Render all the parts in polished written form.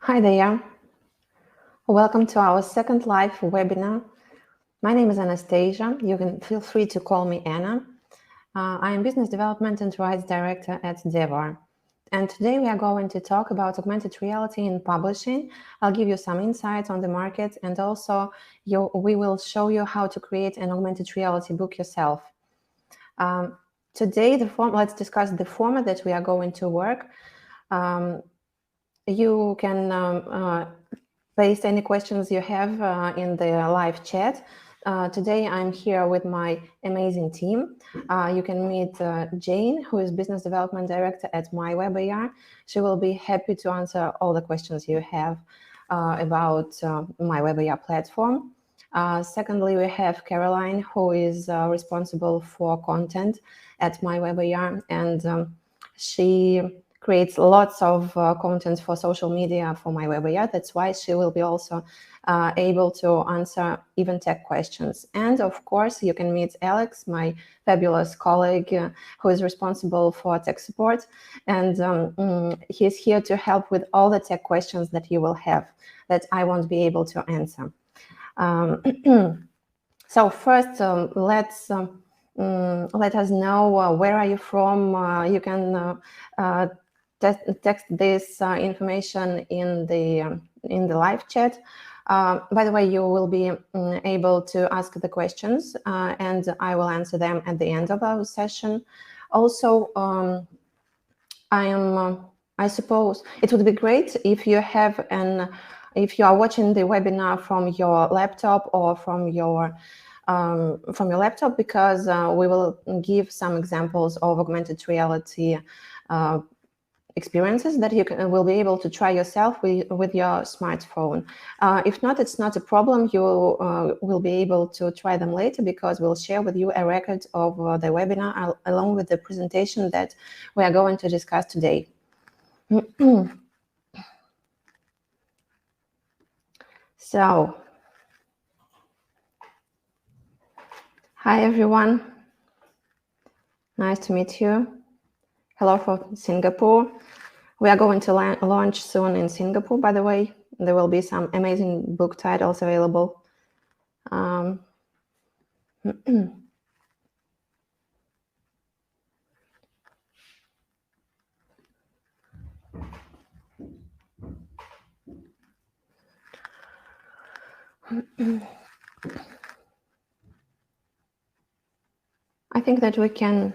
Hi there. Welcome to our second live webinar. My name is Anastasia. You can feel free to call me Anna. I am Business Development and Rights Director at DEVAR. And today we are going to talk about augmented reality in publishing. I'll give you some insights on the market, and also we will show you how to create an augmented reality book yourself. Today, let's discuss the format that we are going to work. You can paste any questions you have in the live chat. Today I'm here with my amazing team. You can meet Jane, who is Business Development Director at MyWebAR. She will be happy to answer all the questions you have about MyWebAR platform. Secondly, we have Caroline, who is responsible for content at MyWebAR, and she creates lots of content for social media for MyWebAR. That's why she will be also able to answer even tech questions. And of course, you can meet Alex, my fabulous colleague, who is responsible for tech support. And he's here to help with all the tech questions that you will have that I won't be able to answer. So first, let us know where are you from. You can text this information in the live chat. By the way, you will be able to ask the questions, and I will answer them at the end of our session. Also, I suppose it would be great if you have if you are watching the webinar from your laptop or from your laptop, because we will give some examples of augmented reality experiences that you will be able to try yourself with your smartphone. If not, it's not a problem. You will be able to try them later, because we'll share with you a record of the webinar along with the presentation that we are going to discuss today. So, hi everyone. Nice to meet you. Hello from Singapore. We are going to launch soon in Singapore, by the way. There will be some amazing book titles available. I think that we can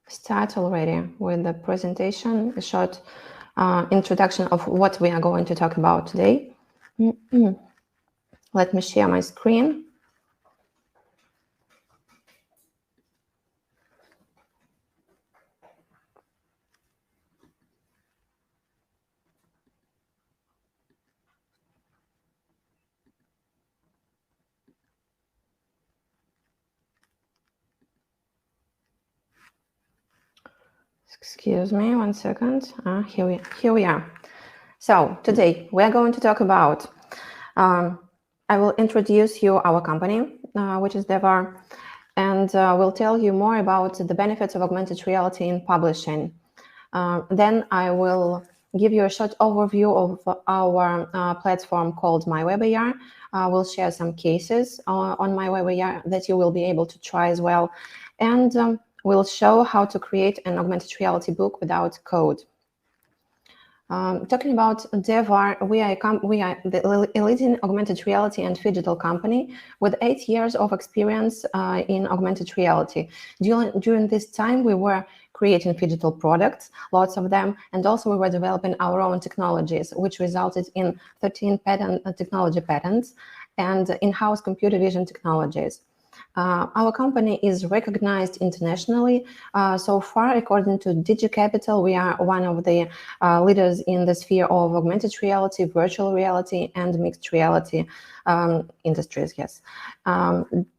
start already with the presentation, a short introduction of what we are going to talk about today. Let me share my screen. Excuse me, 1 second. Here we are. So today we are going to talk about, I will introduce you our company, which is DEVAR, and we'll tell you more about the benefits of augmented reality in publishing. Then I will give you a short overview of our platform called MyWebAR. We'll share some cases on MyWebAR that you will be able to try as well. And we'll show how to create an augmented reality book without code. Talking about DEVAR, we are the leading augmented reality and digital company with 8 years of experience in augmented reality. During this time, we were creating digital products, lots of them, and also we were developing our own technologies, which resulted in 13 technology patents and in-house computer vision technologies. Our company is recognized internationally. So far, according to DigiCapital, we are one of the leaders in the sphere of augmented reality, virtual reality, and mixed reality industries. Yes,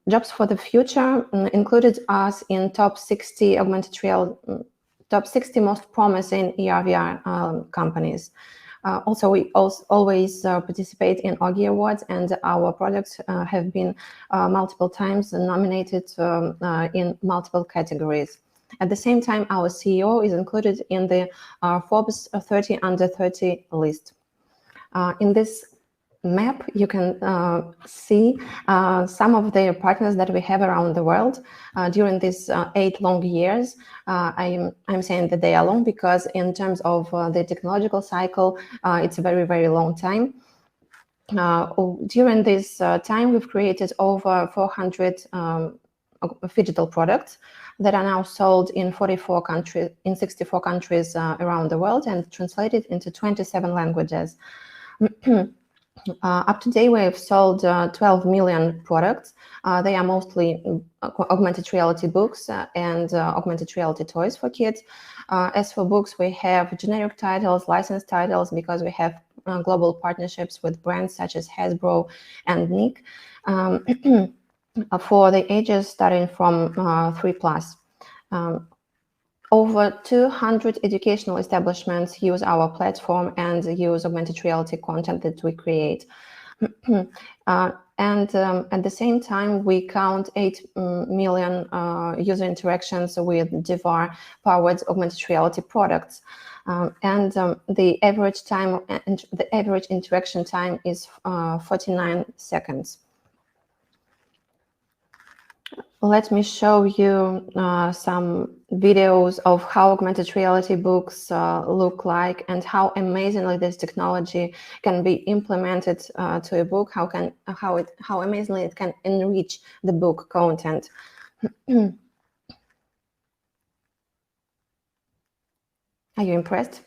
Jobs for the Future included us in top 60 augmented reality, top 60 most promising AR/VR companies. Also, we always participate in Augie Awards, and our products have been multiple times nominated in multiple categories. At the same time, our CEO is included in the Forbes 30 under 30 list. In this map, you can see some of the partners that we have around the world during these 8 long years. I'm saying that they are long because in terms of the technological cycle, it's a very, very long time. During this time, we've created over 400 digital products that are now sold in 64 countries around the world and translated into 27 languages. Up to date, we have sold 12 million products. They are mostly augmented reality books and augmented reality toys for kids. As for books, we have generic titles, licensed titles, because we have global partnerships with brands such as Hasbro and Nick for the ages starting from 3+. Over 200 educational establishments use our platform and use augmented reality content that we create. And at the same time, we count 8 million user interactions with DEVAR powered augmented reality products. The average interaction time is 49 seconds. Let me show you some videos of how augmented reality books look like and how amazingly this technology can be implemented to a book. How amazingly it can enrich the book content. Are you impressed?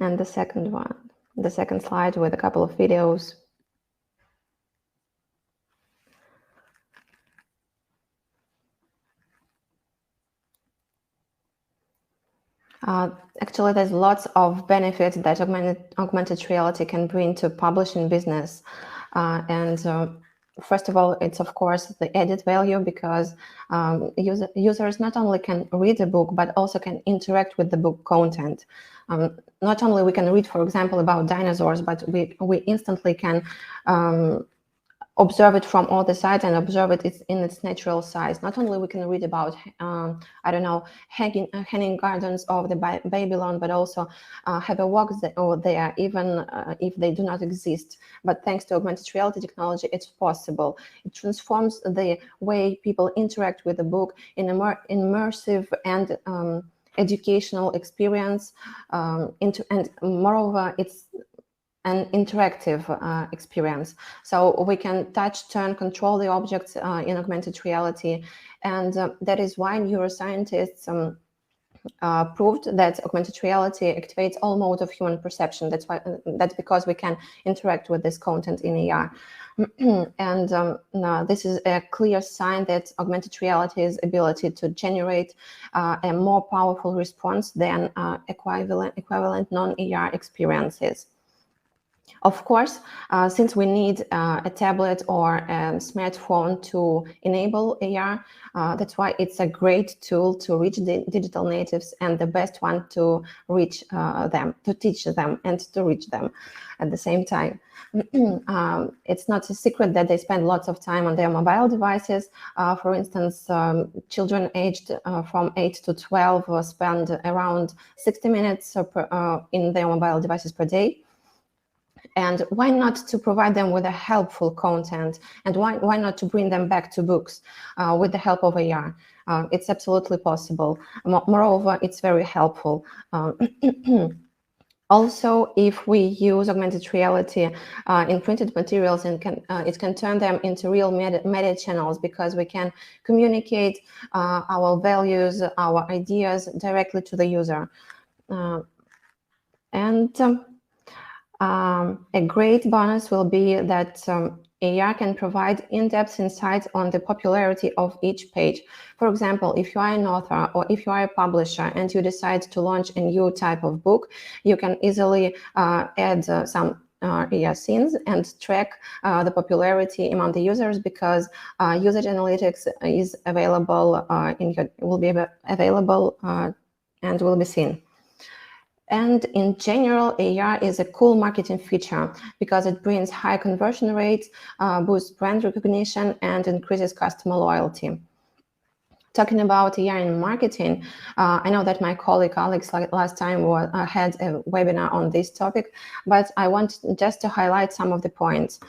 And the second one, the second slide with a couple of videos. Actually, there's lots of benefits that augmented reality can bring to publishing business. First of all, it's of course the added value, because users not only can read a book, but also can interact with the book content. Not only we can read, for example, about dinosaurs, but we instantly can observe it from all the sides and observe it in its natural size. Not only we can read about, I don't know, hanging gardens of the Babylon, but also have a walk there, even if they do not exist. But thanks to augmented reality technology, it's possible. It transforms the way people interact with the book in a more immersive and educational experience. And moreover, it's an interactive experience. So we can touch, turn, control the objects in augmented reality. And that is why neuroscientists proved that augmented reality activates all modes of human perception. That's because we can interact with this content in AR. And this is a clear sign that augmented reality's ability to generate a more powerful response than equivalent non-AR experiences. Of course, since we need a tablet or a smartphone to enable AR, that's why it's a great tool to reach the digital natives and the best one to reach them, to teach them and to reach them at the same time. It's not a secret that they spend lots of time on their mobile devices. For instance, children aged from 8 to 12 spend around 60 minutes in their mobile devices per day. And why not to provide them with a helpful content? And why not to bring them back to books with the help of AR? It's absolutely possible. Moreover, it's very helpful. Also, if we use augmented reality in printed materials, and it can turn them into real media channels, because we can communicate our values, our ideas directly to the user. A great bonus will be that AR can provide in-depth insights on the popularity of each page. For example, if you are an author or if you are a publisher and you decide to launch a new type of book, you can easily add some AR scenes and track the popularity among the users, because user analytics is available will be available and will be seen. And in general, AR is a cool marketing feature because it brings high conversion rates, boosts brand recognition, and increases customer loyalty. Talking about AR in marketing, I know that my colleague Alex last time had a webinar on this topic, but I want just to highlight some of the points.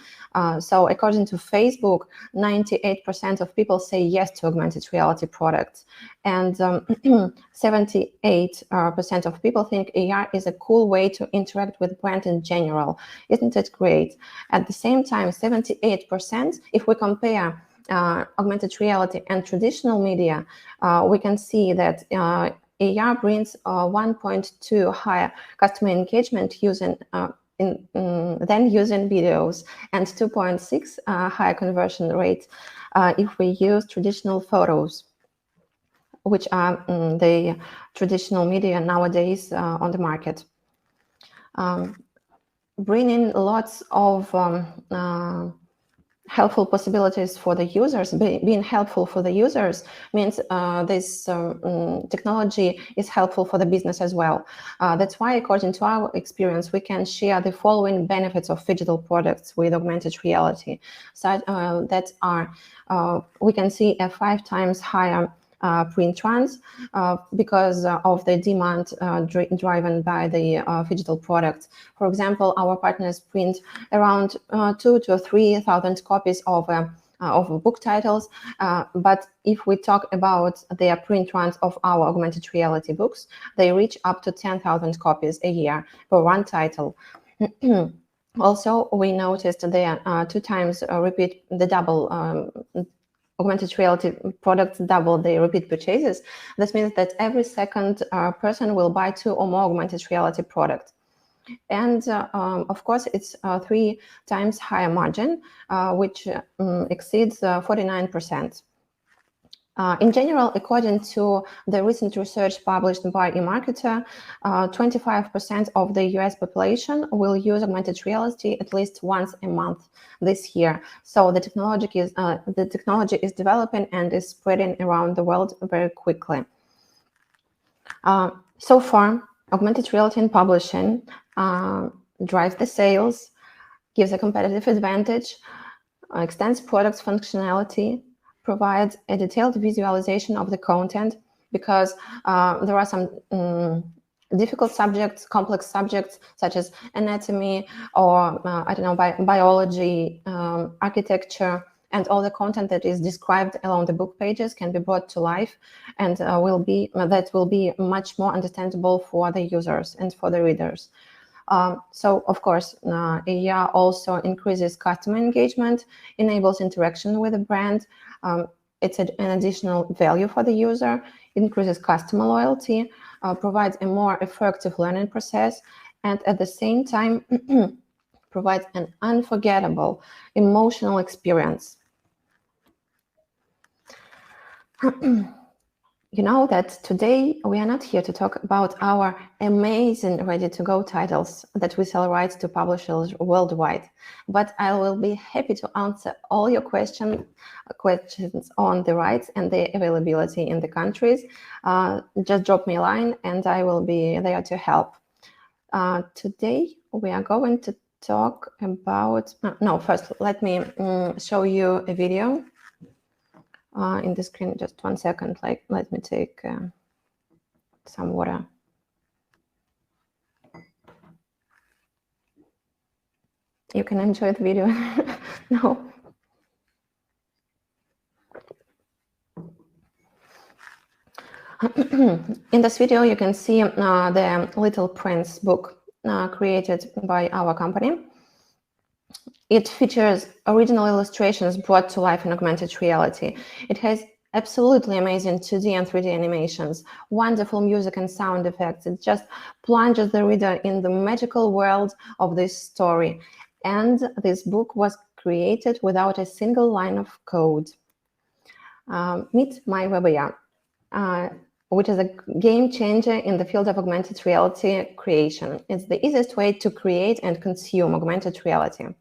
So according to Facebook, 98% of people say yes to augmented reality products, and 78% of people think AR is a cool way to interact with brand in general. Isn't it great? At the same time, 78%, if we compare augmented reality and traditional media, we can see that AR brings 1.2 higher customer engagement using than using videos, and 2.6 higher conversion rate if we use traditional photos, which are the traditional media nowadays on the market. Bringing lots of helpful possibilities for the users. Being helpful for the users means this technology is helpful for the business as well. That's why, according to our experience, we can share the following benefits of digital products with augmented reality. So that are, we can see a 5 times higher print runs because of the demand driven by the digital products. For example, our partners print around 2,000 to 3,000 copies of book titles, but if we talk about their print runs of our augmented reality books, they reach up to 10,000 copies a year for one title. Also, we noticed there 2 times repeat the double augmented reality products double their repeat purchases. This means that every second person will buy 2 or more augmented reality products. And of course, it's 3 times higher margin, which exceeds 49%. In general, according to the recent research published by eMarketer, 25% of the US population will use augmented reality at least once a month this year. So the technology is developing and is spreading around the world very quickly. So far, augmented reality in publishing drives the sales, gives a competitive advantage, extends products functionality, provides a detailed visualization of the content, because there are some difficult subjects, complex subjects such as anatomy or I don't know, biology, architecture, and all the content that is described along the book pages can be brought to life, and will be much more understandable for the users and for the readers. So, of course, AR also increases customer engagement, enables interaction with the brand. It's an additional value for the user, increases customer loyalty, provides a more effective learning process, and at the same time provides an unforgettable emotional experience. You know that today we are not here to talk about our amazing ready-to-go titles that we sell rights to publishers worldwide, but I will be happy to answer all your questions on the rights and the availability in the countries. Just drop me a line and I will be there to help. Today we are going to talk about, no, first let me show you a video. In the screen, just 1 second, let me take some water. You can enjoy the video. No. In this video, you can see the Little Prince book created by our company. It features original illustrations brought to life in augmented reality. It has absolutely amazing 2D and 3D animations, wonderful music and sound effects. It just plunges the reader in the magical world of this story. And this book was created without a single line of code. Meet MyWebAR, which is a game changer in the field of augmented reality creation. It's the easiest way to create and consume augmented reality.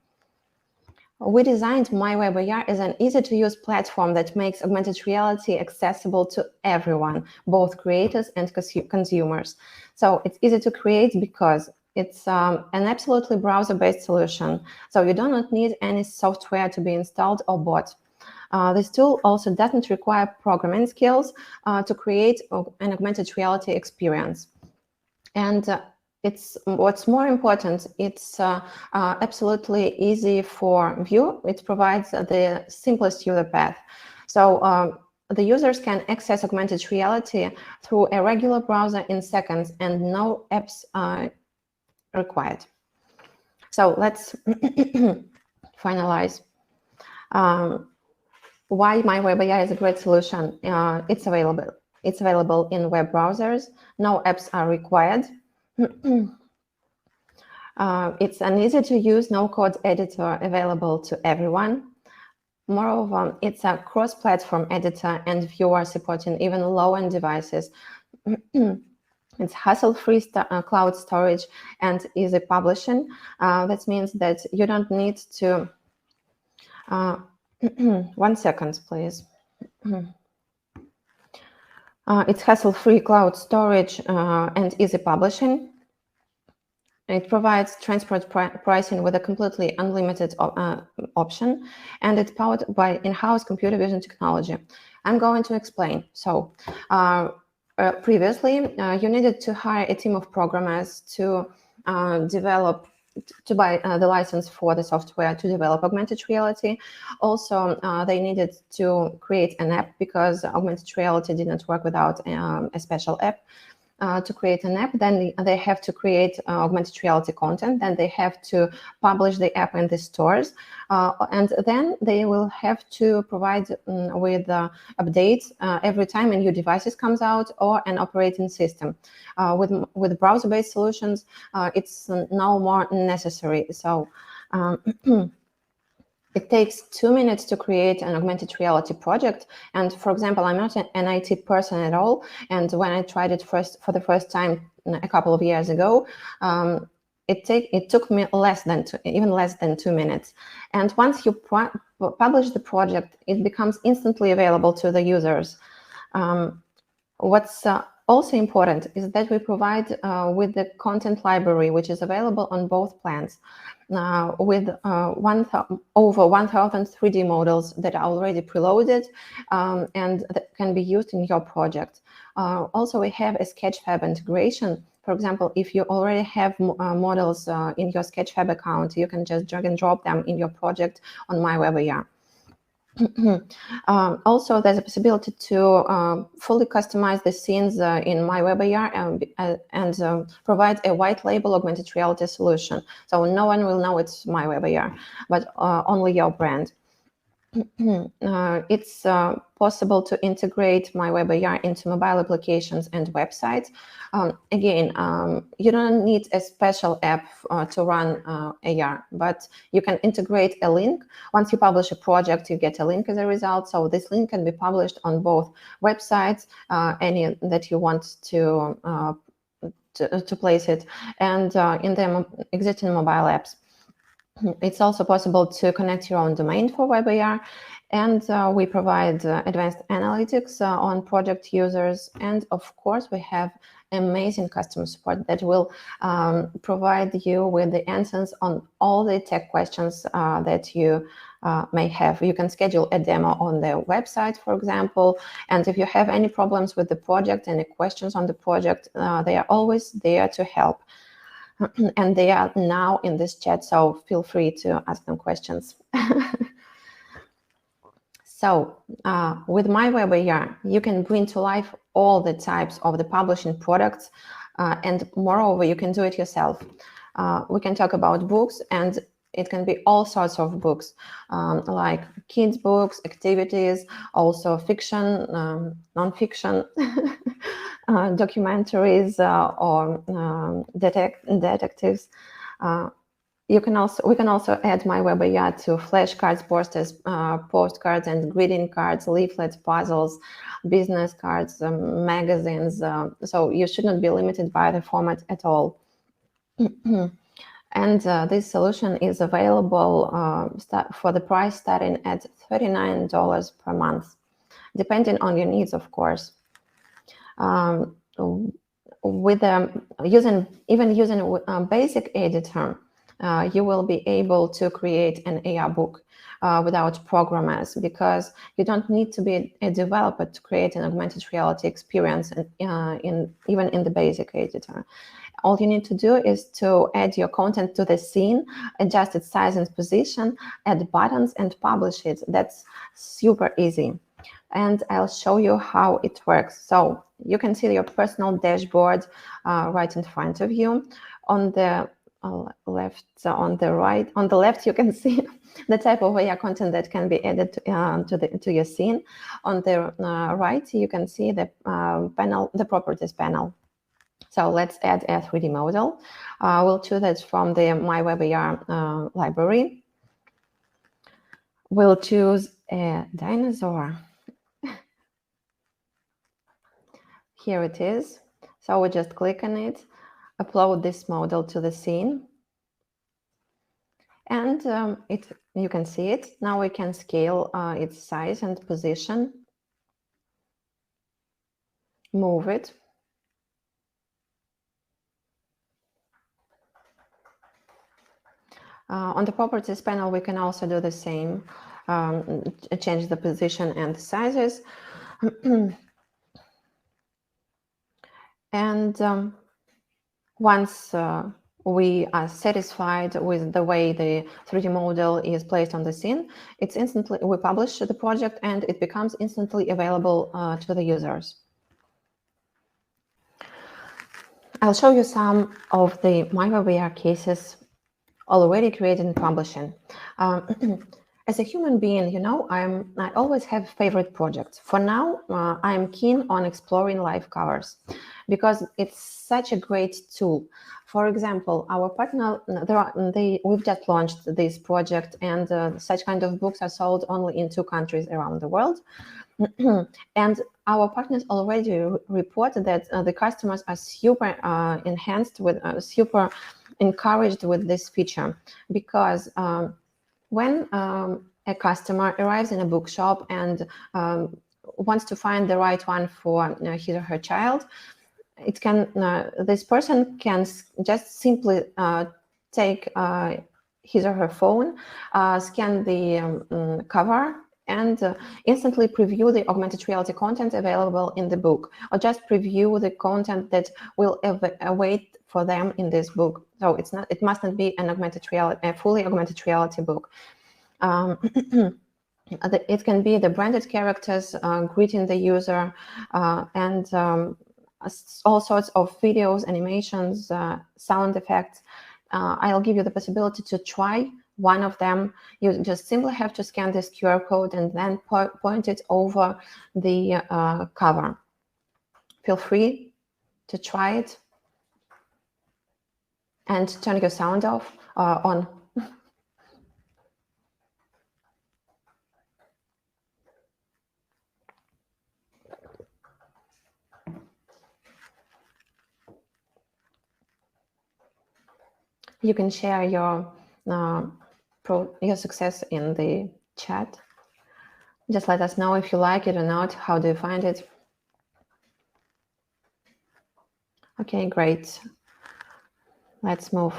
We designed MyWebAR as an easy-to-use platform that makes augmented reality accessible to everyone, both creators and consumers. So it's easy to create because it's an absolutely browser-based solution. So you do not need any software to be installed or bought. This tool also doesn't require programming skills to create an augmented reality experience. And it's what's more important, it's absolutely easy for view. It provides the simplest user path. So the users can access augmented reality through a regular browser in seconds, and no apps required. So let's finalize. Why MyWebAR is a great solution. It's available in web browsers. No apps are required. It's an easy-to-use no-code editor available to everyone. Moreover, it's a cross-platform editor and viewer supporting even low-end devices. It's hassle-free cloud storage and easy publishing. That means that you don't need to... 1 second, please. It's hassle-free cloud storage and easy publishing. It provides transparent pricing with a completely unlimited option, and it's powered by in-house computer vision technology. I'm going to explain. So previously, you needed to hire a team of programmers to buy the license for the software to develop augmented reality. Also, they needed to create an app because augmented reality didn't work without a special app. To create an app, then they have to create augmented reality content, then they have to publish the app in the stores, and then they will have to provide with updates every time a new devices comes out or an operating system. With browser-based solutions, it's no more necessary. So it takes 2 minutes to create an augmented reality project. And for example, I'm not an IT person at all. And when I tried it for the first time a couple of years ago, it took me even less than 2 minutes. And once you publish the project, it becomes instantly available to the users. What's also important is that we provide with the content library, which is available on both plans, with over 1,000 3D models that are already preloaded and that can be used in your project. Also, we have a Sketchfab integration. For example, if you already have models in your Sketchfab account, you can just drag and drop them in your project on MyWebAR. Also, there's a possibility to fully customize the scenes in MyWebAR and provide a white label augmented reality solution. So no one will know it's MyWebAR, but only your brand. It's possible to integrate MyWebAR into mobile applications and websites. Again, you don't need a special app to run AR, but you can integrate a link. Once you publish a project, you get a link as a result. So this link can be published on both websites, any that you want to place it, and in the existing mobile apps. It's also possible to connect your own domain for WebAR, and we provide advanced analytics on project users. And of course, we have amazing customer support that will provide you with the answers on all the tech questions that you may have. You can schedule a demo on the website, for example, and if you have any problems with the project, any questions on the project, they are always there to help. And they are now in this chat, so feel free to ask them questions. So with MyWebAR, you can bring to life all the types of the publishing products, and moreover, you can do it yourself. We can talk about books, and it can be all sorts of books, like kids' books, activities, also fiction, non-fiction, documentaries, or detectives. We can also add MyWebAR to flashcards, postcards, and greeting cards, leaflets, puzzles, business cards, magazines. So you should not be limited by the format at all. And this solution is available for the price starting at $39 per month, depending on your needs, of course. With using a basic editor, you will be able to create an AR book without programmers, because you don't need to be a developer to create an augmented reality experience even in the basic editor. All you need to do is to add your content to the scene, adjust its size and position, add buttons, and publish it. That's super easy. And I'll show you how it works. So you can see your personal dashboard right in front of you. On the left, on the right, on the left, you can see the type of AR content that can be added to your scene. On the right, you can see the panel, the properties panel. So let's add a 3D model. We'll choose it from the MyWebAR library. We'll choose a dinosaur. Here it is. So we just click on it, upload this model to the scene, and you can see it. Now we can scale its size and position, move it. On the properties panel, we can also do the same, change the position and the sizes. And once we are satisfied with the way the 3D model is placed on the scene, we publish the project and it becomes instantly available to the users. I'll show you some of the MyWebAR cases already created and publishing. As a human being, you know, I always have favorite projects. For now, I'm keen on exploring live covers because it's such a great tool. For example, our partner, we've just launched this project, and such kind of books are sold only in 2 countries around the world. And our partners already report that the customers are super enhanced with, super encouraged with this feature, because when a customer arrives in a bookshop and wants to find the right one for his or her child, this person can just simply take his or her phone, scan the cover, and instantly preview the augmented reality content available in the book, or just preview the content that will await for them in this book. So it must not be a fully augmented reality book. It can be the branded characters greeting the user, and all sorts of videos, animations, sound effects. I'll give you the possibility to try one of them. You just simply have to scan this QR code and then point it over the cover. Feel free to try it and turn your sound on. You can share your success in the chat. Just let us know if you like it or not. How do you find it? Okay, great. Let's move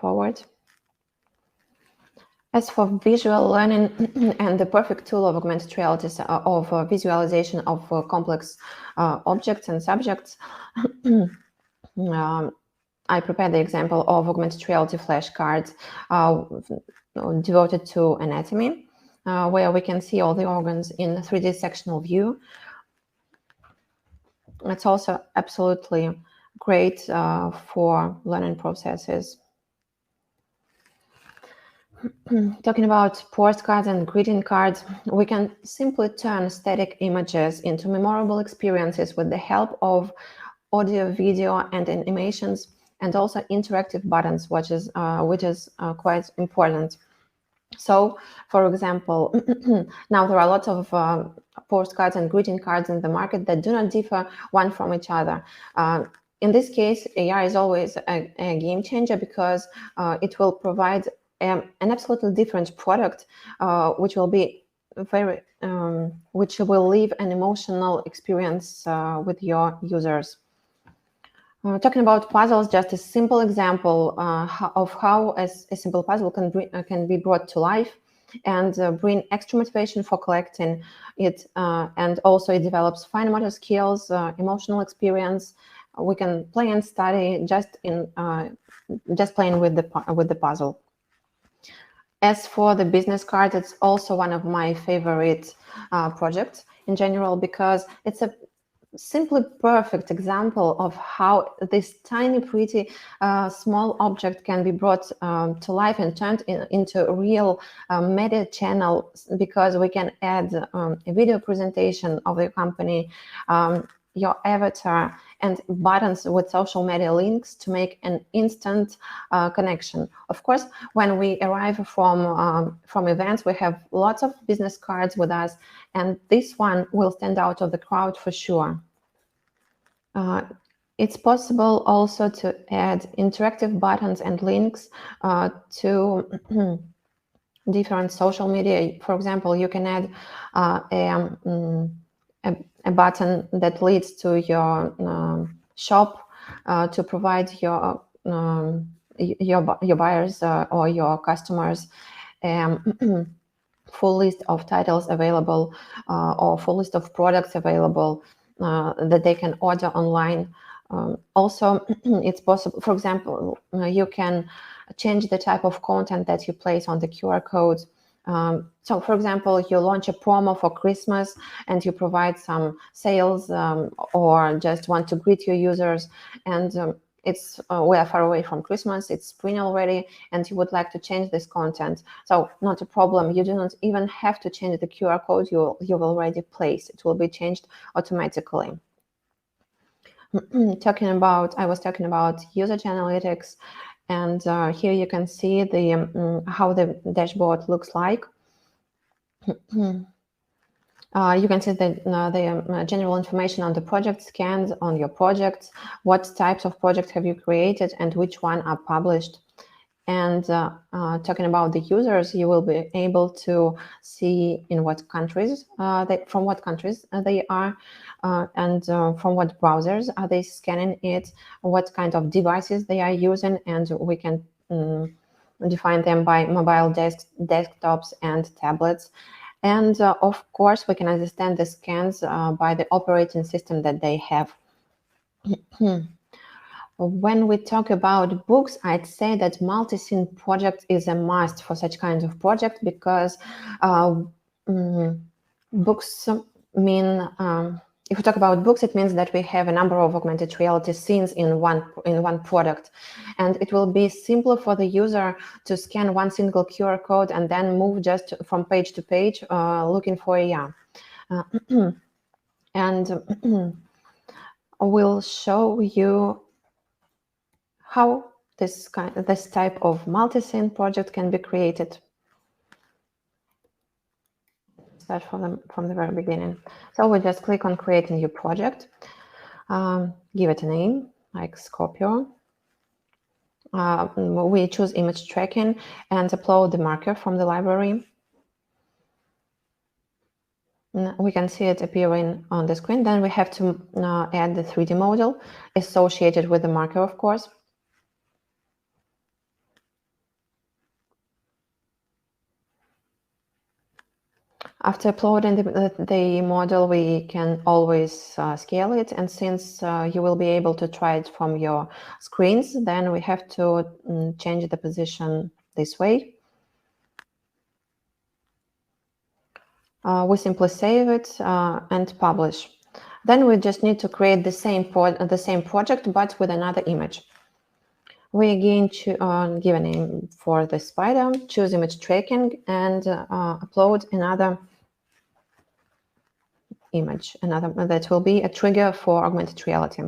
forward. As for visual learning and the perfect tool of augmented reality of visualization of complex objects and subjects, I prepared the example of augmented reality flashcards devoted to anatomy, where we can see all the organs in 3D sectional view. It's also absolutely great for learning processes. Talking about postcards and greeting cards, we can simply turn static images into memorable experiences with the help of audio, video, and animations, and also interactive buttons, which is quite important. So, for example, now there are lots of postcards and greeting cards in the market that do not differ one from each other. In this case, AR is always a game changer, because it will provide an absolutely different product, which will be which will leave an emotional experience with your users. Talking about puzzles, just a simple example of how a simple puzzle can be brought to life and bring extra motivation for collecting it. And also it develops fine motor skills, emotional experience. We can play and study just playing with the puzzle. As for the business card, it's also one of my favorite projects in general, because it's a simply perfect example of how this tiny, pretty, small object can be brought to life and turned into a real media channel, because we can add a video presentation of the company, your avatar, and buttons with social media links to make an instant connection. Of course, when we arrive from events, we have lots of business cards with us, and this one will stand out of the crowd for sure. It's possible also to add interactive buttons and links to different social media. For example, you can add a button that leads to your shop to provide your buyers or your customers full list of titles available or full list of products available that they can order online. Also, it's possible, for example, you can change the type of content that you place on the QR code. So, for example, you launch a promo for Christmas and you provide some sales or just want to greet your users, and we are far away from Christmas, it's spring already, and you would like to change this content. So not a problem. You do not even have to change the QR code you've already placed. It will be changed automatically. I was talking about usage analytics, and here you can see how the dashboard looks like. You can see the general information on the project scans, on your projects, what types of projects have you created, and which one are published. And talking about the users, you will be able to see in what countries, from what countries they are, and from what browsers are they scanning it, what kind of devices they are using, and we can define them by mobile desktops and tablets. And of course, we can understand the scans by the operating system that they have. When we talk about books, I'd say that multi-scene project is a must for such kind of project, because books mean, if we talk about books, it means that we have a number of augmented reality scenes in one product, and it will be simpler for the user to scan one single QR code and then move just from page to page looking for a and we'll show you how this type of multi-scene project can be created. Start from the very beginning. So we just click on create a new project, give it a name like Scorpio. We choose image tracking and upload the marker from the library. We can see it appearing on the screen. Then we have to add the 3D model associated with the marker, of course. After uploading the model, we can always scale it. And since you will be able to try it from your screens, then we have to change the position this way. We simply save it and publish. Then we just need to create the same project, but with another image. We again give a name for the spider, choose image tracking, and upload another image, that will be a trigger for augmented reality.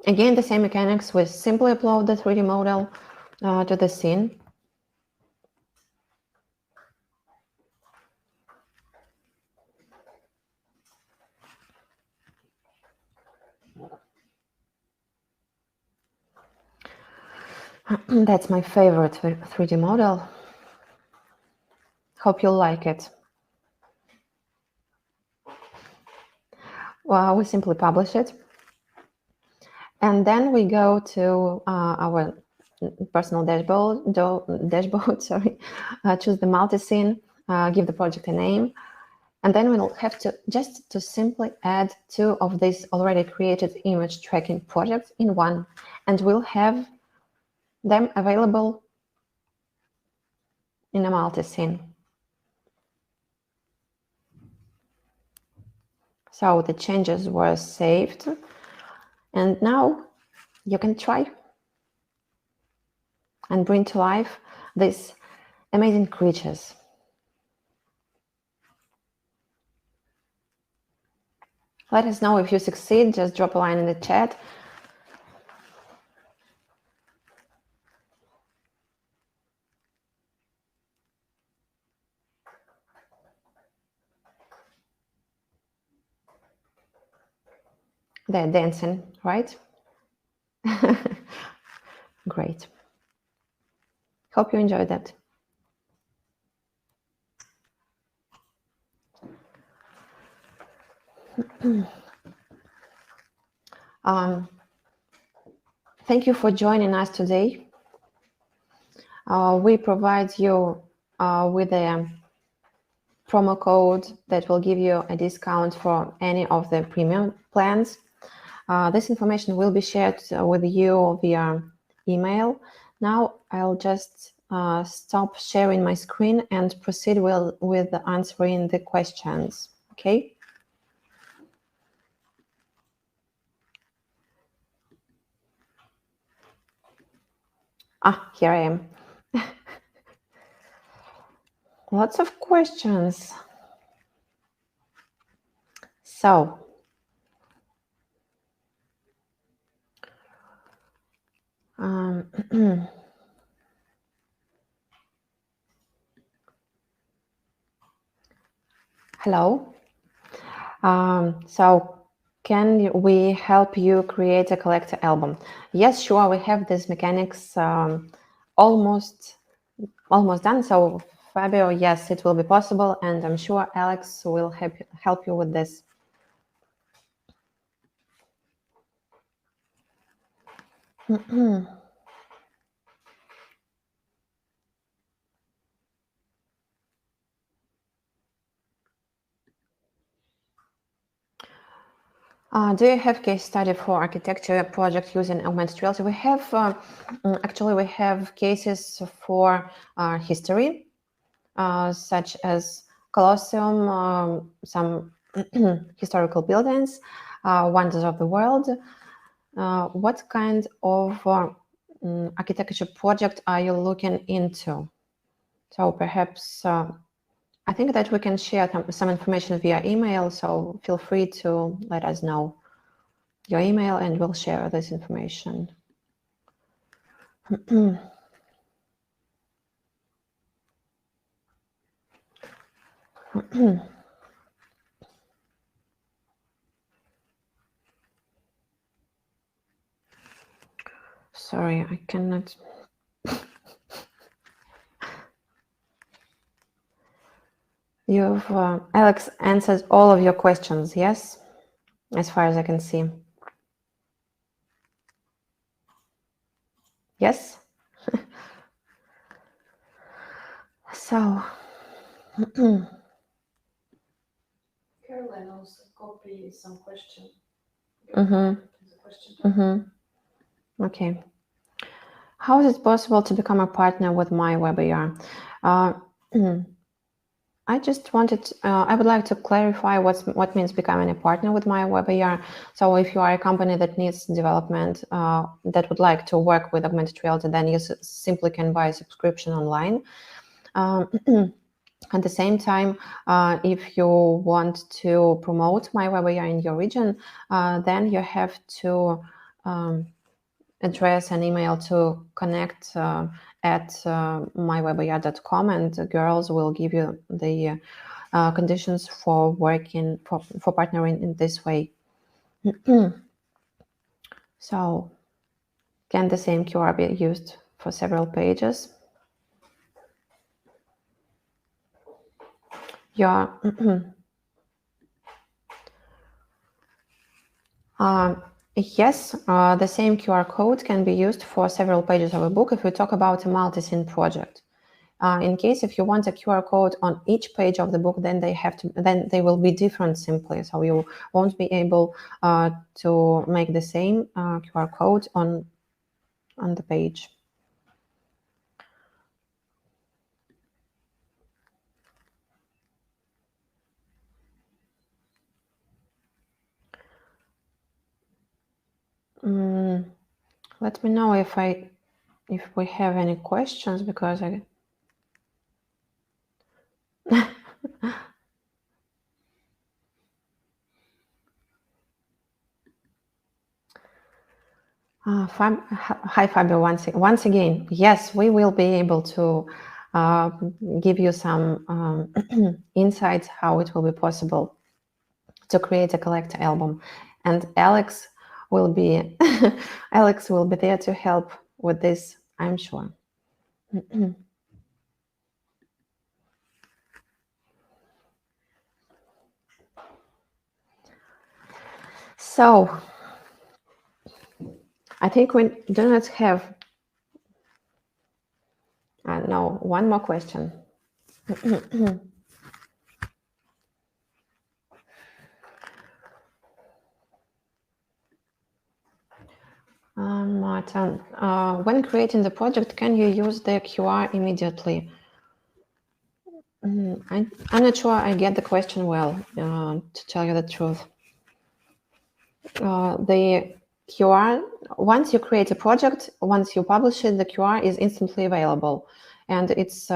Again, the same mechanics. We simply upload the 3D model to the scene. That's my favorite 3D model. Hope you'll like it. we simply publish it. And then we go to our personal dashboard, sorry, choose the multiscene, give the project a name, and then we'll have to just simply add 2 of these already created image tracking projects in one, and we'll have them available in a multiscene. So the changes were saved, and now you can try and bring to life these amazing creatures. Let us know if you succeed. Just drop a line in the chat. They're dancing, right? Great. Hope you enjoyed that. Thank you for joining us today. We provide you with a promo code that will give you a discount for any of the premium plans. This information will be shared with you via email. Now I'll just stop sharing my screen and proceed with answering the questions. Okay. Here I am. Lots of questions. So, hello. So, can we help you create a collector album? Yes, sure. We have these mechanics almost done. So, Fabio, yes, it will be possible, and I'm sure Alex will help you with this. Do you have case study for architecture project using augmented reality? We have, actually, we have cases for history, such as Colosseum, some historical buildings, wonders of the world. What kind of architecture project are you looking into? So perhaps I think that we can share some information via email, so feel free to let us know your email and we'll share this information. Sorry, I cannot. You've Alex answered all of your questions, yes? As far as I can see. Yes? So Caroline also copied some question. Okay. How is it possible to become a partner with MyWebAR? I just wanted, I would like to clarify what means becoming a partner with MyWebAR. So if you are a company that needs development, that would like to work with augmented reality, then you simply can buy a subscription online. At the same time, if you want to promote MyWebAR in your region, then you have to address an email to connect at mywebar.com, and the girls will give you the conditions for working, for partnering in this way. So can the same QR be used for several pages? Yeah. Yes, the same QR code can be used for several pages of a book if we talk about a multi-scene project. In case if you want a QR code on each page of the book, then they will be different simply. So you won't be able to make the same QR code on the page. Let me know if we have any questions, because I 5, hi Fabio, once again, yes, we will be able to give you some insights how it will be possible to create a collector album, and Alex will be Alex will be there to help with this, I'm sure. So I think we do not have no, one more question. Martin, when creating the project, can you use the QR immediately? I'm not sure I get the question well, to tell you the truth. The QR, once you create a project, once you publish it, the QR is instantly available, and it's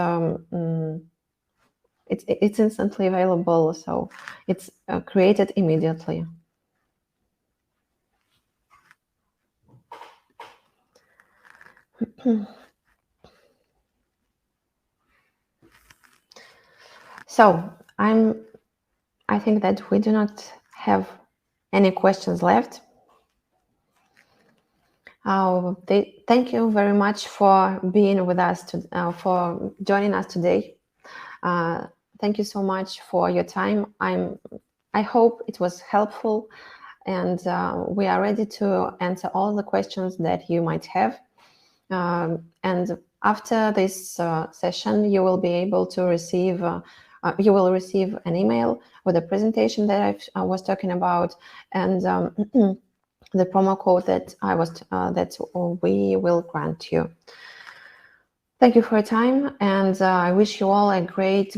instantly available, so it's created immediately. So I think that we do not have any questions left. Thank you very much for being with us, for joining us today. Thank you so much for your time. I hope it was helpful, and we are ready to answer all the questions that you might have. And after this session, you will be able to receive you will receive an email with a presentation that I was talking about, and the promo code that we will grant you. Thank you for your time, and I wish you all a great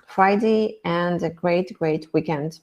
Friday and a great weekend.